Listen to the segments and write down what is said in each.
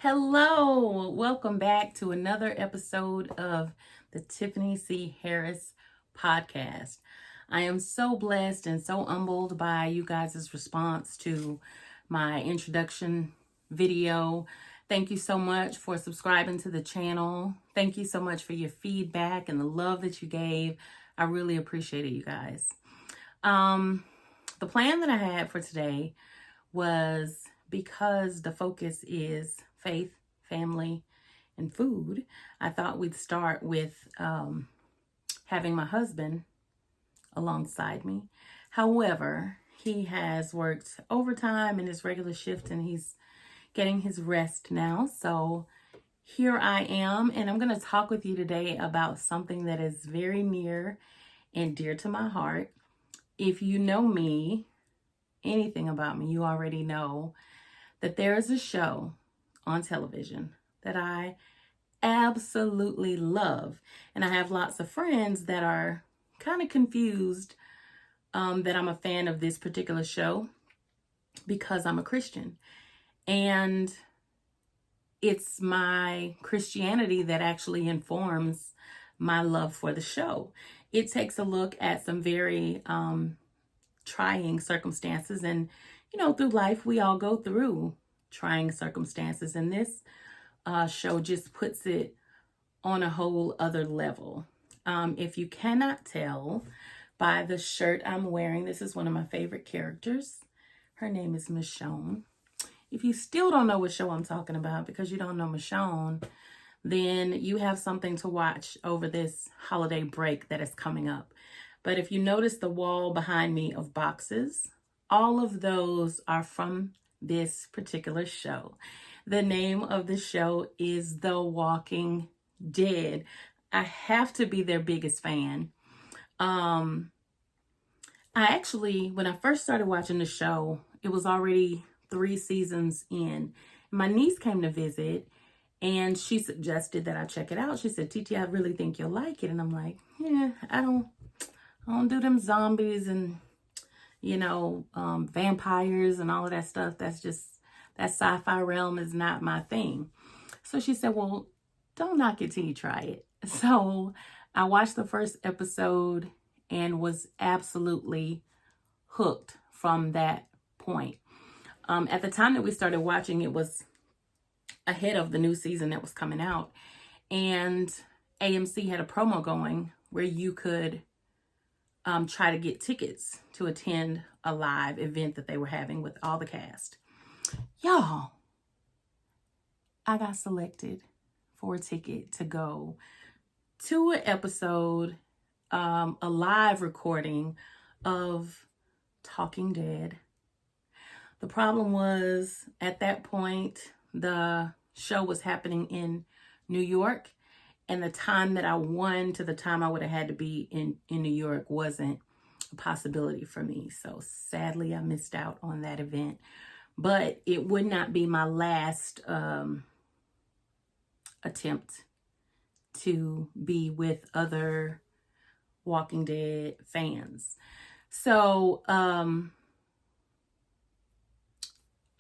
Hello, welcome back to another episode of the Tiffany C. Harris podcast. I am so blessed and so humbled by you guys' response to my introduction video. Thank you so much for subscribing to the channel. Thank you so much for your feedback and the love that you gave. I really appreciate it, you guys. The plan that I had for today was because the focus is faith, family, and food. I thought we'd start with having my husband alongside me. However, he has worked overtime in his regular shift and he's getting his rest now. So here I am, and I'm going to talk with you today about something that is very near and dear to my heart. If you know me, anything about me, you already know that there is a show on television that I absolutely love. And I have lots of friends that are kind of confused that I'm a fan of this particular show because I'm a Christian. And it's my Christianity that actually informs my love for the show. It takes a look at some very trying circumstances, and through life we all go through trying circumstances, and this show just puts it on a whole other level. If you cannot tell by the shirt I'm wearing, this is one of my favorite characters. Her name is Michonne. If you still don't know what show I'm talking about because you don't know Michonne, then you have something to watch over this holiday break that is coming up. But if you notice the wall behind me of boxes, all of those are from this particular show. The name of the show is The Walking Dead. I have to be their biggest fan. I actually, when I first started watching the show, it was already 3 seasons in. My niece came to visit and she suggested that I check it out. She said, "TT, I really think you'll like it." And I'm like, yeah, I don't do them zombies and, vampires and all of that stuff. That's just, that sci-fi realm is not my thing. So she said, "Well, don't knock it till you try it." So I watched the first episode and was absolutely hooked from that point. At the time that we started watching, it was ahead of the new season that was coming out. And AMC had a promo going where you could try to get tickets to attend a live event that they were having with all the cast. Y'all, I got selected for a ticket to go to an episode, a live recording of Talking Dead. The problem was, at that point, the show was happening in New York, and the time that I won to the time I would have had to be in New York wasn't a possibility for me. So sadly, I missed out on that event. But it would not be my last attempt to be with other Walking Dead fans. So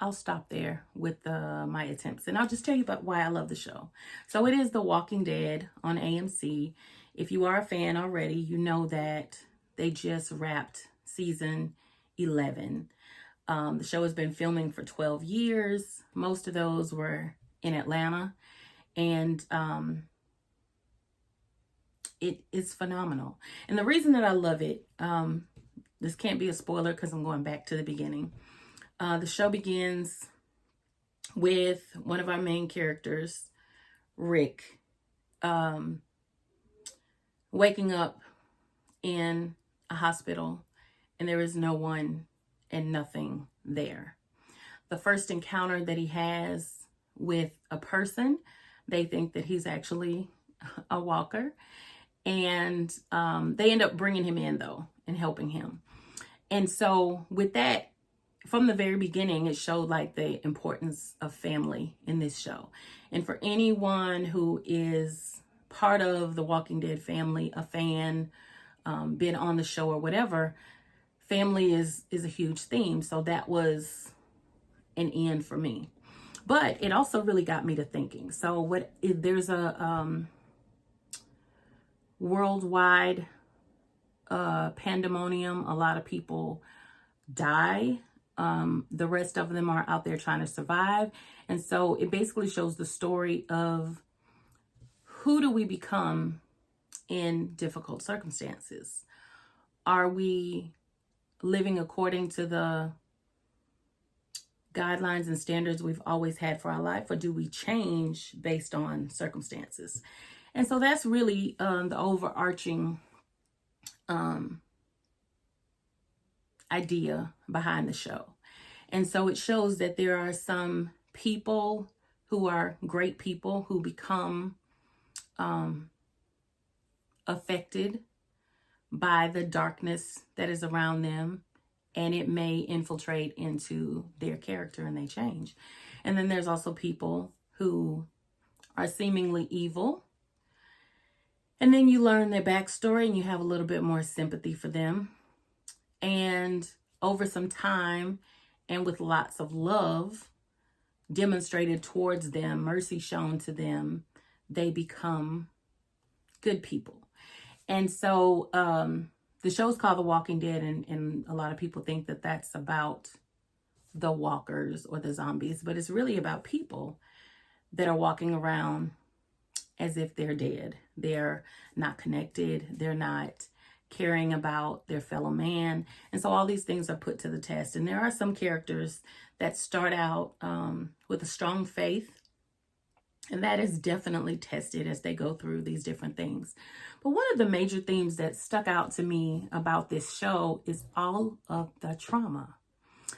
I'll stop there with my attempts, and I'll just tell you about why I love the show. So it is The Walking Dead on AMC. If you are a fan already, you know that they just wrapped season 11. The show has been filming for 12 years. Most of those were in Atlanta, and it is phenomenal. And the reason that I love it, this can't be a spoiler because I'm going back to the beginning. The show begins with one of our main characters, Rick, waking up in a hospital and there is no one and nothing there. The first encounter that he has with a person, they think that he's actually a walker, and they end up bringing him in though and helping him. And so with that, from the very beginning, it showed like the importance of family in this show. And for anyone who is part of the Walking Dead family, a fan, been on the show or whatever, family is a huge theme. So that was an end for me. But it also really got me to thinking. So there's a worldwide pandemonium. A lot of people die. The rest of them are out there trying to survive. And so it basically shows the story of who do we become in difficult circumstances? Are we living according to the guidelines and standards we've always had for our life, or do we change based on circumstances? And so that's really the overarching idea behind the show. And so it shows that there are some people who are great people who become affected by the darkness that is around them, and it may infiltrate into their character and they change. And then there's also people who are seemingly evil, and then you learn their backstory and you have a little bit more sympathy for them. And over some time, and with lots of love demonstrated towards them, mercy shown to them, they become good people. And so the show's called The Walking Dead, and a lot of people think that that's about the walkers or the zombies, but it's really about people that are walking around as if they're dead. They're not connected. They're not caring about their fellow man. And so all these things are put to the test. And there are some characters that start out with a strong faith, and that is definitely tested as they go through these different things. But one of the major themes that stuck out to me about this show is all of the trauma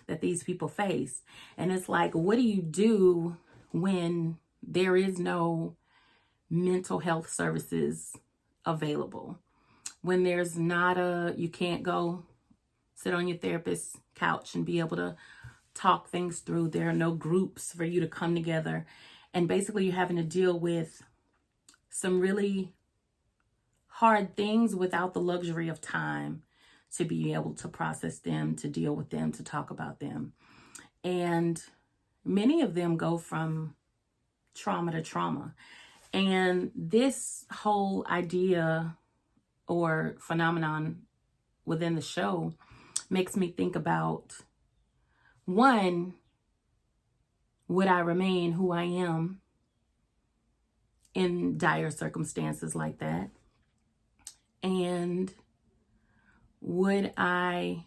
that these people face. And it's like, what do you do when there is no mental health services available? When there's not you can't go sit on your therapist's couch and be able to talk things through. There are no groups for you to come together. And basically you're having to deal with some really hard things without the luxury of time to be able to process them, to deal with them, to talk about them. And many of them go from trauma to trauma. And this whole idea or phenomenon within the show makes me think about, one, would I remain who I am in dire circumstances like that? And would I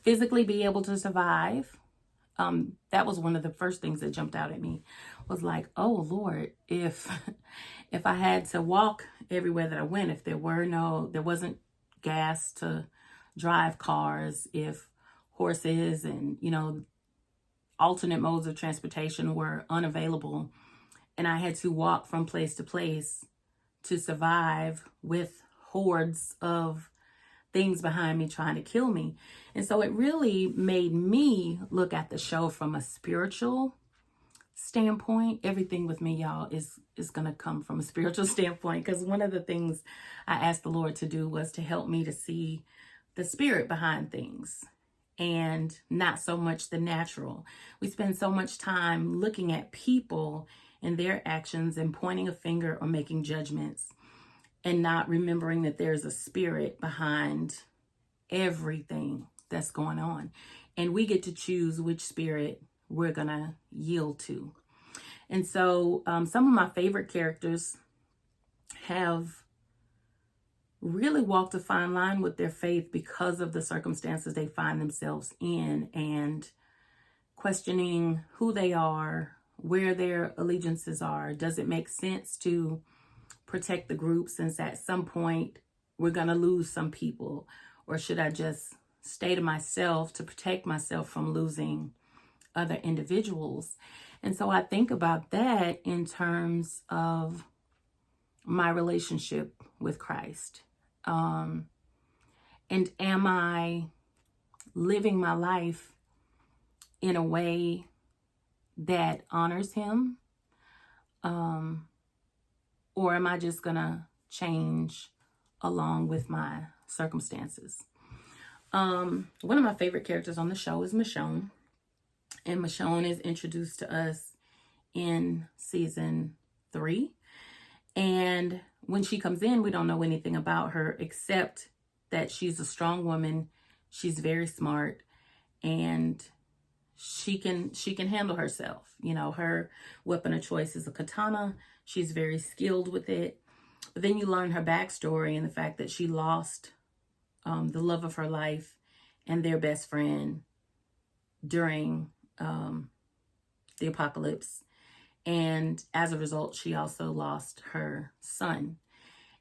physically be able to survive? That was one of the first things that jumped out at me, was like, oh Lord, if I had to walk everywhere that I went, if there wasn't gas to drive cars, if horses and, alternate modes of transportation were unavailable, and I had to walk from place to place to survive with hordes of things behind me trying to kill me. And so it really made me look at the show from a spiritual standpoint. Everything with me, y'all, is going to come from a spiritual standpoint, because one of the things I asked the Lord to do was to help me to see the spirit behind things and not so much the natural. We spend so much time looking at people and their actions and pointing a finger or making judgments, and not remembering that there's a spirit behind everything that's going on. And we get to choose which spirit we're going to yield to. And so some of my favorite characters have really walked a fine line with their faith because of the circumstances they find themselves in, and questioning who they are, where their allegiances are. Does it make sense to protect the group, since at some point we're going to lose some people? Or should I just stay to myself to protect myself from losing other individuals? And so I think about that in terms of my relationship with Christ. And am I living my life in a way that honors him? Or am I just gonna change along with my circumstances? One of my favorite characters on the show is Michonne. And Michonne is introduced to us in season 3. And when she comes in, we don't know anything about her except that she's a strong woman. She's very smart, and she can handle herself. You know, her weapon of choice is a katana. She's very skilled with it. But then you learn her backstory and the fact that she lost the love of her life and their best friend during the apocalypse. And as a result, she also lost her son.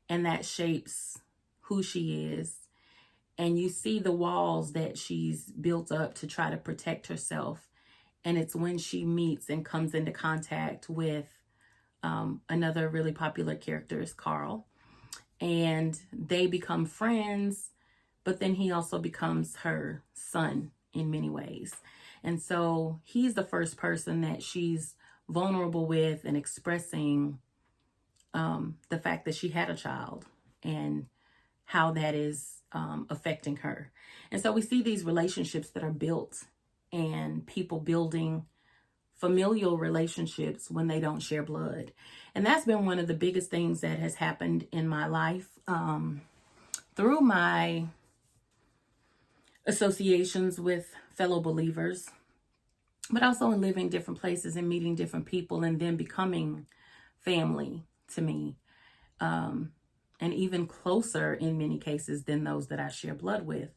And that shapes who she is. And you see the walls that she's built up to try to protect herself. And it's when she meets and comes into contact with another really popular character is Carl. And they become friends, but then he also becomes her son in many ways. And so he's the first person that she's vulnerable with and expressing the fact that she had a child and how that is affecting her. And so we see these relationships that are built and people building familial relationships when they don't share blood. And that's been one of the biggest things that has happened in my life through my associations with fellow believers, but also in living different places and meeting different people and then becoming family to me. And even closer in many cases than those that I share blood with.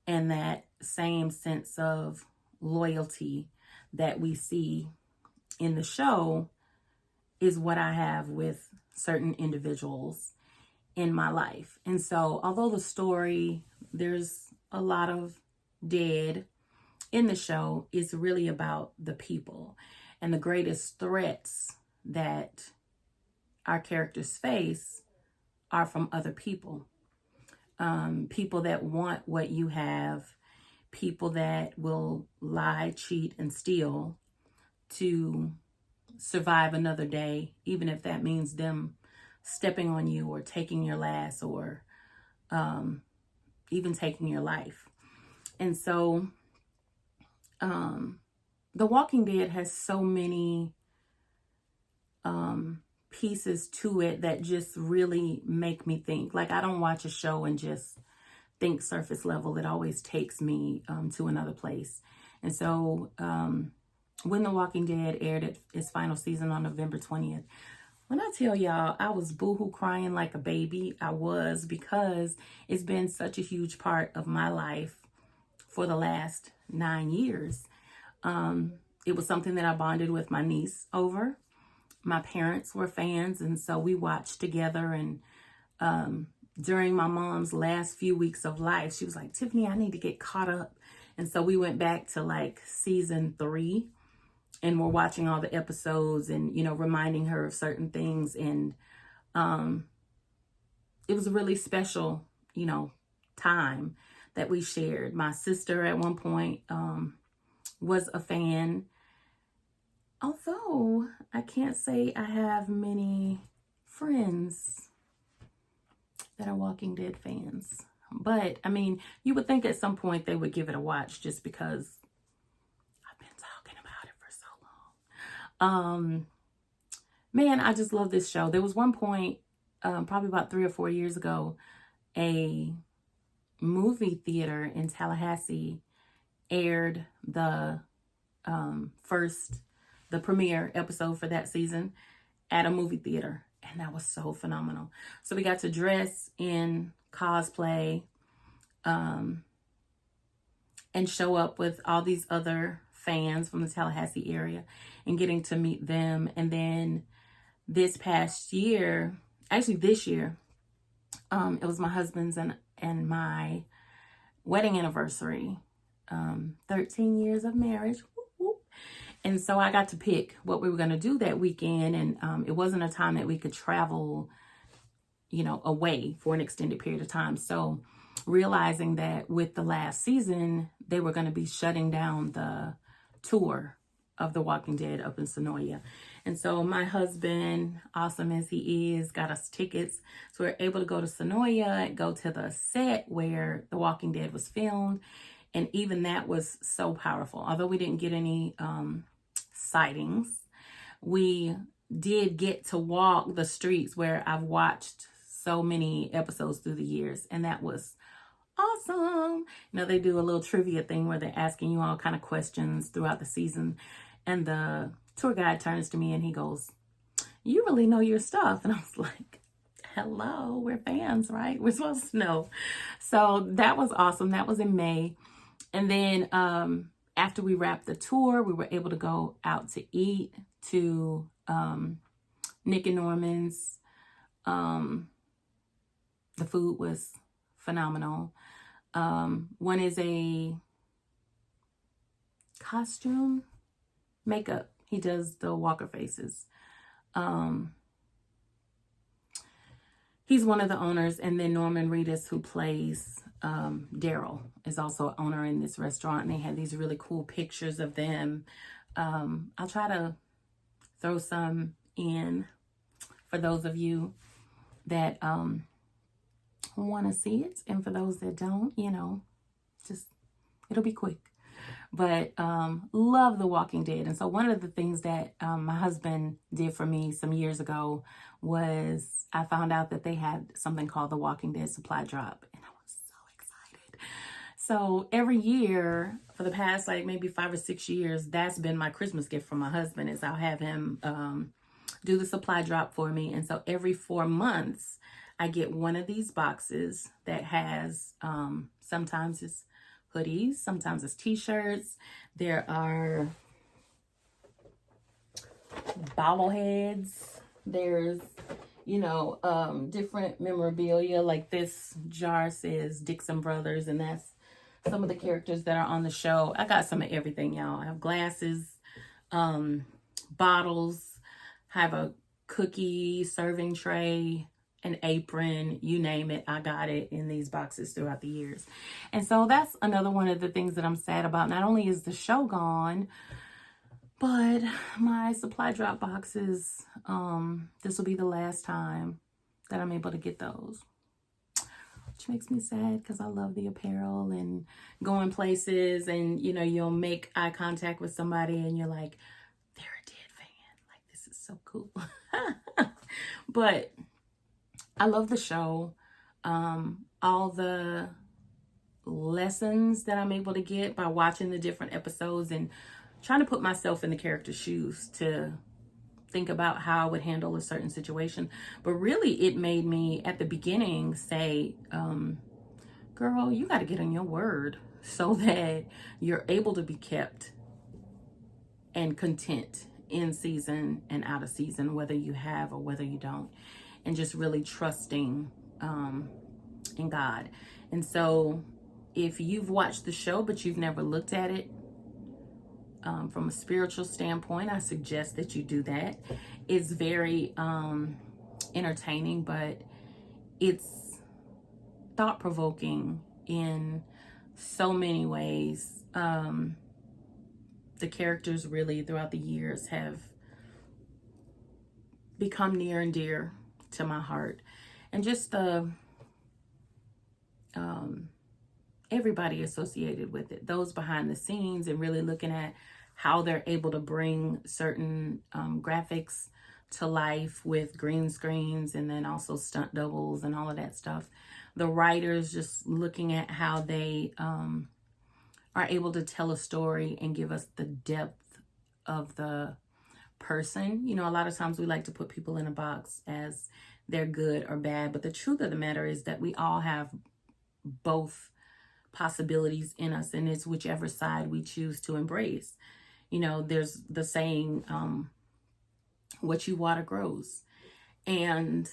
And that same sense of loyalty that we see in the show is what I have with certain individuals in my life. And so although the story, there's a lot of dead in the show, it's really about the people and the greatest threats that our characters face are from other people. People that want what you have, people that will lie, cheat, and steal to survive another day, even if that means them stepping on you or taking your last or even taking your life. And so The Walking Dead has so many pieces to it that just really make me think. Like, I don't watch a show and just think surface level. It always takes me to another place. And so when The Walking Dead aired its final season on November 20th, when I tell y'all I was boohoo crying like a baby, I was, because it's been such a huge part of my life for the last 9 years. It was something that I bonded with my niece over. My parents were fans, and so we watched together. And during my mom's last few weeks of life, she was like, Tiffany, I need to get caught up. And so we went back to like season 3 and we're watching all the episodes and, you know, reminding her of certain things. And it was a really special, you know, time that we shared. My sister at one point was a fan. Although I can't say I have many friends that are Walking Dead fans. But, I mean, you would think at some point they would give it a watch just because I've been talking about it for so long. Man, I just love this show. There was one point, probably about 3 or 4 years ago, a movie theater in Tallahassee aired the premiere episode for that season at a movie theater. And that was so phenomenal. So we got to dress in cosplay and show up with all these other fans from the Tallahassee area and getting to meet them. And then this year, it was my husband's and my wedding anniversary. 13 years of marriage. And so I got to pick what we were going to do that weekend. And it wasn't a time that we could travel, you know, away for an extended period of time. So realizing that with the last season, they were going to be shutting down the tour of The Walking Dead up in Sonoya. And so my husband, awesome as he is, got us tickets. So we were able to go to Sonoya, go to the set where The Walking Dead was filmed. And even that was so powerful. Although we didn't get any sightings, we did get to walk the streets where I've watched so many episodes through the years. And that was awesome. They do a little trivia thing where they're asking you all kind of questions throughout the season. And the tour guide turns to me and he goes, "You really know your stuff." And I was like, hello, we're fans, right? We're supposed to know. So that was awesome. That was in May. And then after we wrapped the tour, we were able to go out to eat to Nick and Norman's. The food was phenomenal. One is a costume makeup. He does the Walker faces. He's one of the owners. And then Norman Reedus, who plays Daryl, is also an owner in this restaurant. And they had these really cool pictures of them. I'll try to throw some in for those of you that want to see it. And for those that don't, just, it'll be quick. But love The Walking Dead. And so one of the things that my husband did for me some years ago was I found out that they had something called the Walking Dead supply drop. And I was so excited. So every year for the past maybe 5 or 6 years, that's been my Christmas gift from my husband, is I'll have him do the supply drop for me. And so every 4 months, I get one of these boxes that has, sometimes it's hoodies, sometimes it's t-shirts. There are bobbleheads. There's, different memorabilia. Like this jar says Dixon Brothers, and that's some of the characters that are on the show. I got some of everything, y'all. I have glasses, bottles, I have a cookie serving tray, an apron, you name it, I got it in these boxes throughout the years. And so that's another one of the things that I'm sad about. Not only is the show gone, but my supply drop boxes, this will be the last time that I'm able to get those. Which makes me sad because I love the apparel and going places, and you'll make eye contact with somebody and you're like, they're a Dead fan. Like, this is so cool. But I love the show. All the lessons that I'm able to get by watching the different episodes and trying to put myself in the character's shoes to think about how I would handle a certain situation. But really, it made me, at the beginning, say, girl, you got to get on your word so that you're able to be kept and content in season and out of season, whether you have or whether you don't. And just really trusting in God. And so if you've watched the show but you've never looked at it from a spiritual standpoint, I suggest that you do that. It's very entertaining, but it's thought-provoking in so many ways. The characters really throughout the years have become near and dear to my heart. And just the everybody associated with it, those behind the scenes, and really looking at how they're able to bring certain graphics to life with green screens, and then also stunt doubles and all of that stuff. The writers just looking at how they are able to tell a story and give us the depth of the person. A lot of times we like to put people in a box as they're good or bad, but the truth of the matter is that we all have both possibilities in us, and it's whichever side we choose to embrace. There's the saying, what you water grows. And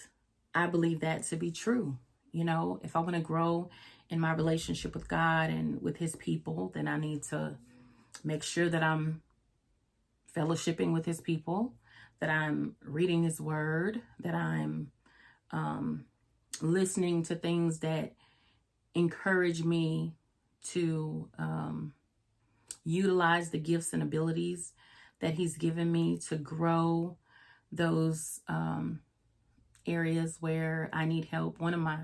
I believe that to be true. If I want to grow in my relationship with God and with his people, then I need to make sure that I'm fellowshipping with his people, that I'm reading his word, that I'm listening to things that encourage me to utilize the gifts and abilities that he's given me to grow those areas where I need help. One of my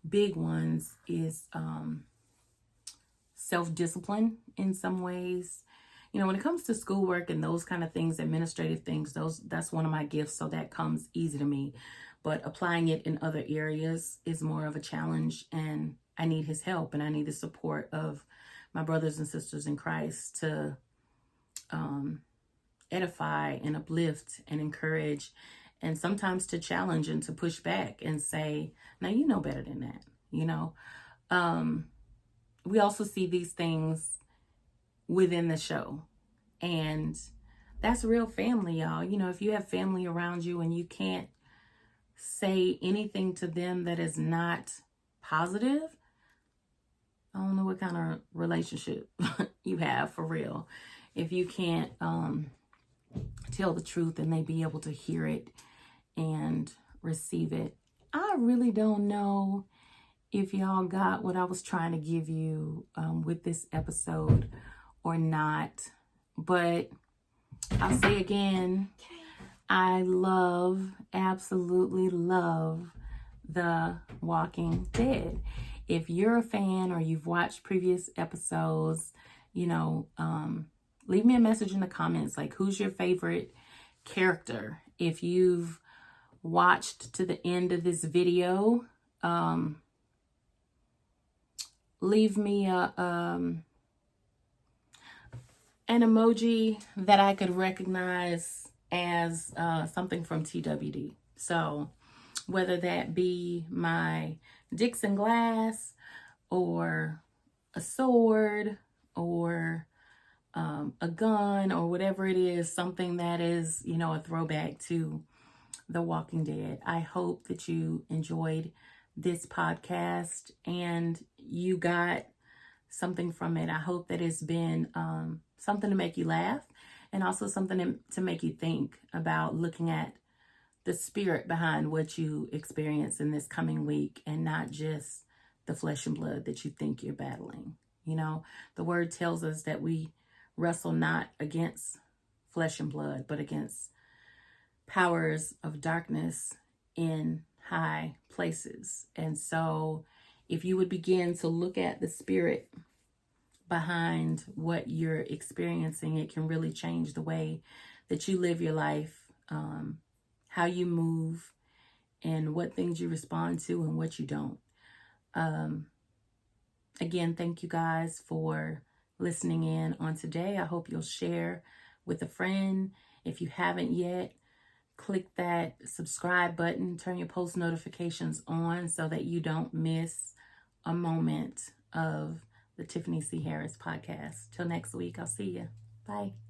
big ones is self-discipline in some ways. You know, when it comes to schoolwork and those kind of things, administrative things, that's one of my gifts, so that comes easy to me. But applying it in other areas is more of a challenge, and I need his help, and I need the support of my brothers and sisters in Christ to edify and uplift and encourage, and sometimes to challenge and to push back and say, now you know better than that, you know. We also see these things within the show, and that's real family, y'all. You know, if you have family around you and you can't say anything to them that is not positive, I don't know what kind of relationship you have for real. If you can't tell the truth and they be able to hear it and receive it. I really don't know if y'all got what I was trying to give you with this episode or not, but I'll say again, I absolutely love The Walking Dead. If you're a fan or you've watched previous episodes, you know, leave me a message in the comments, like, who's your favorite character? If you've watched to the end of this video, leave me an emoji that I could recognize as something from TWD. So whether that be my Dixon glass or a sword or a gun or whatever it is, something that is, you know, a throwback to The Walking Dead. I hope that you enjoyed this podcast and you got something from it. I hope that it's been something to make you laugh, and also something to make you think about looking at the spirit behind what you experience in this coming week, and not just the flesh and blood that you think you're battling. You know, the word tells us that we wrestle not against flesh and blood, but against powers of darkness in high places. And so if you would begin to look at the spirit behind what you're experiencing, it can really change the way that you live your life, how you move, and what things you respond to and what you don't. Again, thank you guys for listening in on today. I hope you'll share with a friend. If you haven't yet, click that subscribe button, turn your post notifications on so that you don't miss a moment of the Tiffany C. Harris podcast. Till next week, I'll see you. Bye.